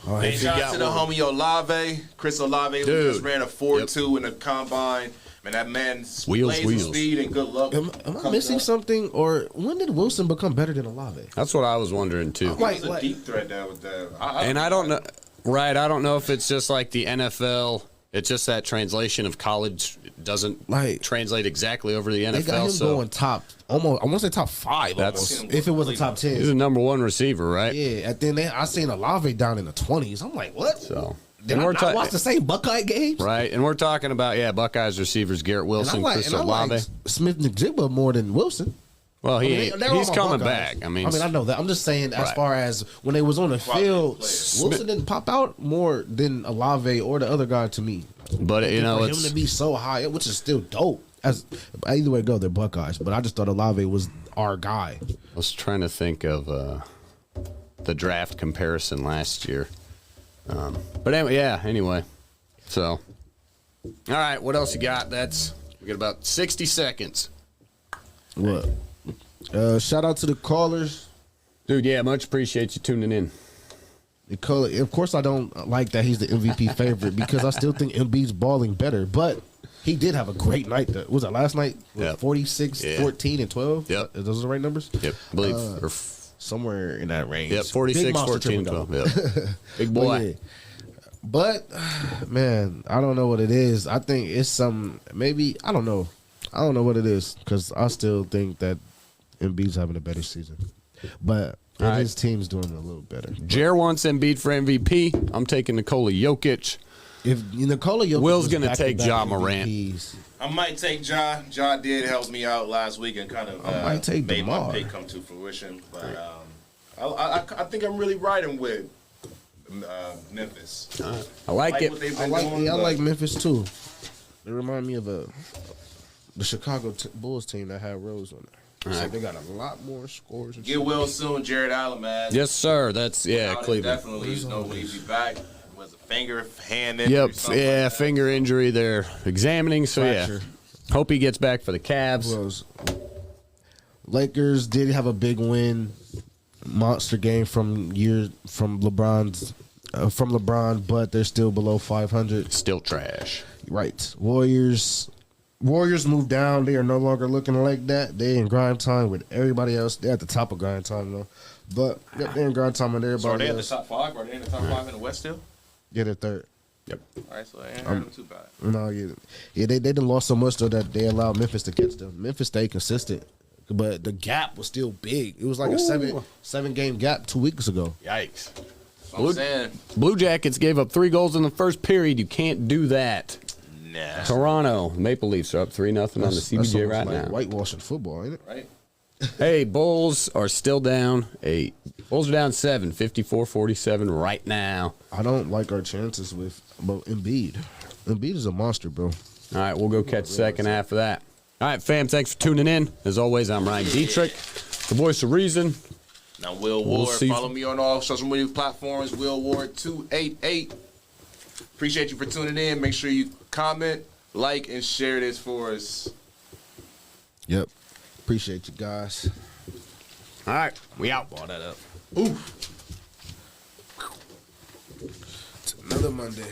All right. Hey, you shout got out to the one. homie Olave, Chris Olave, who Dude. just ran a 4.2 in the combine. Man, that man Wheels. speed and good luck. Am I coming missing up. something, or when did Wilson become better than Olave? That's what I was wondering too. He was a Like- deep threat there with that. And I don't know. Right, I don't know if it's just like the NFL. It's just that translation of college doesn't Like- translate exactly over to the They got NFL. him So going top, almost. I want to say top 5. That's- Almost, if it was a top 10. he's the number 1 receiver, right? Yeah, and then I seen Olave down in the 20s. I'm like, what? So Did and I we're not ta- watch the same Buckeye games? right, and we're talking about Buckeyes receivers Garrett And Wilson, Chris and I Olave. like Smith Njigba more than Wilson. Well, I mean, they're he's all my coming Buckeyes. back. I mean, I know that. I'm just saying, as Right. far as when they was on the Quality field, players. Wilson didn't pop out more than Olave or the other guy to me. but you know, For him it's to be so high, which is still dope. As either way it go, they're Buckeyes. But I just thought Olave was our guy. I was trying to think of the draft comparison last year. But anyway, anyway. So, all right, what else you got? We got about 60 seconds. What? Shout out to the callers. Dude, much appreciate you tuning in. Of course, I don't like that he's the MVP favorite because I still think Embiid's balling better. But he did have a great night. Was that last night? Yep. 46, Yeah. 14, and 12? Yep. Are those the right numbers? Yep, I believe. Somewhere in that range. 46, Big monster 14, triple 12. double. Yep. Big boy. But, yeah. But, man, I don't know what it is. I think it's some, maybe, I don't know. I don't know what it is because I still think that Embiid's having a better season. But All right. his team's doing a little better. Jer wants Embiid for MVP. I'm taking Nikola Jokic. If Nikola Jokic Will's was gonna back-to-back take Ja Morant. MVPs, I might take Ja. Ja did help me out last week and kind of I might take made DeMar. my pick come to fruition. But I think I'm really riding with Memphis. I like it. what they've I been like doing, I but like Memphis too. They remind me of the Chicago Bulls team that had Rose on it. So Alright. they got a lot more scores. And Get shit. well soon, Jared Allen, man. Yes, sir. That's Without him, Cleveland. Definitely, no way he'd be back. Was a finger, hand injury. Yep. something like that. Finger injury they're examining. So Fracture. hope he gets back for the Cavs. Rose. Lakers did have a big win, monster game from LeBron, but they're still below 500. Still trash. Right. Warriors moved down. They are no longer looking like that. They in grind time with everybody else. They're at the top of grind time though. But they're in grind time with everybody So are they at the else. top 5? Are they in the top 5 in the West still? Yeah, they're third. Yep. All right, so they ain't hurting too bad. No, yeah, they done lost so much though that they allowed Memphis to catch them. Memphis stayed consistent, but the gap was still big. It was like a seven game gap 2 weeks ago. Yikes. I'm saying, Blue Jackets gave up 3 goals in the first period. You can't do that. nah. Toronto Maple Leafs are up 3-0 on the That's CBJ almost right like now. whitewashing football, ain't it? Right? Hey, Bulls are still down 8. Bulls are down 7, 54-47 right now. I don't like our chances with Embiid. Embiid is a monster, bro. All right, we'll go catch the second half of that. All right, fam, thanks for tuning in. As always, I'm Ryan Dietrich, the voice of reason. Now, Will We'll Ward. see. Follow me on all social media platforms. Will Ward 288. Appreciate you for tuning in. Make sure you comment, like, and share this for us. Yep. Appreciate you guys. All right, we out. Ball that up. It's another Monday.